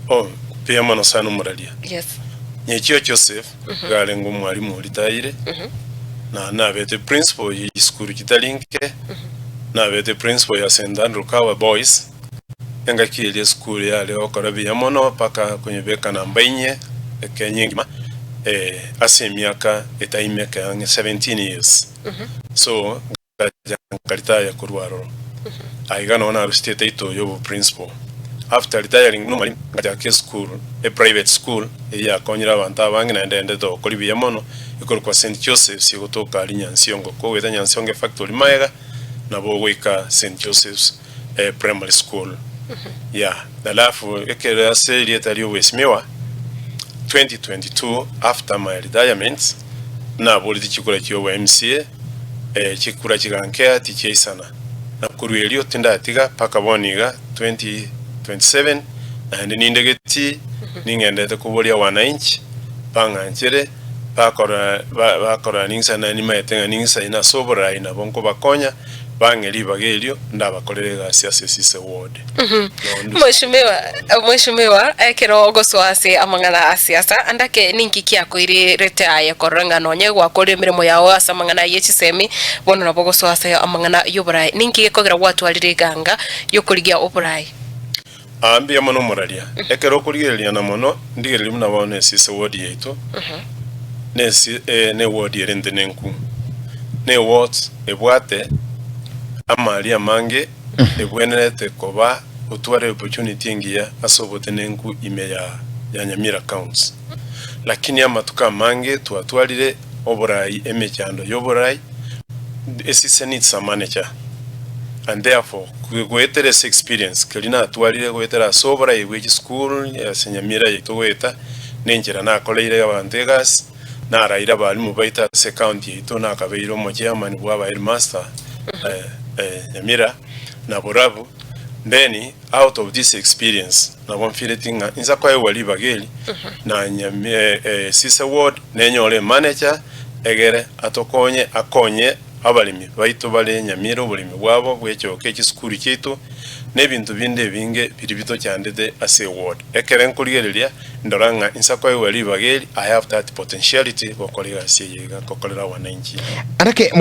Oh, pia mono sana muralia. Yes. Nyechio Joseph, gale ngo mwalimu ritaire. Na nabete principal ya school kitalinke. Nabete principal ya St. Andrew Kawa Boys. Enga kile school ya leo korabia mono paka kwenye beka na mbainye kenyingima. Ase miaka etaimeka 17 years. So kalita ya kurwaro. Aigana ona arustete ito yobo principal. After retiring normally ngajake school, a private school ya konyira abantu abangi na ndende to kolibia mono ikoro kwa St. Joseph's yotoka ali Nyansiongo ko weta Nyansiongo factory maega na bo weka St. Joseph's primary school. Alafu ekera seli etaliyo wesimiwa 2022 after my retirement na boliti chikura kiyo wa MCA chikura chigankea tiche sana na kuruelio tinda atiga paka boniga 2027 na nindegeti ningende kubolia wananchi panganchere bakora ninsa na nimayetenga ninsa ina sobora ina bonko bakonya bangeli bagelio ndabakorerega siasa ward. Mheshimiwa ekero goswase amangana asiasa andake ninki kiako iri retire koranga nonye gwa kore mirimo yawo asamangana yechisemi bono nabo goswase amangana yoburai ninki gekogera watu aliriganga yokurigia oburai ambia mono moralia ekero kurigelia na mono ndigelia muna bone siasa ward yetu nesi ne ward yerende nenku ne ward ebwate amalia mange ebwenete koba utware opportunity ngia asobote nenku ime ya Nyamira counts lakini amatuka mange twatwalire oburai emechando yoburai esise needs a manager and therefore kuetere experience kelina atwalire kuetera sobra which school ya Nyamira yitoweta nenjera na koleire abantegas na raira balimu baita se county ito na kabeiro mo chairman bwa headmaster Nyamira na Borabu. Then out of this experience na wamfileting inza kwa wali bageli na Nyamira sisa ward nenyole manager egere atokonye akonye abalimi baito bale Nyamira obulimi bwabo bwecho kechi school kitu nebintu binde binge biribito cyandede ase ward ekere nkurigereria ndoranga inza kwa wali bageli I have that potentiality kokolera siye kokolera wananchi anake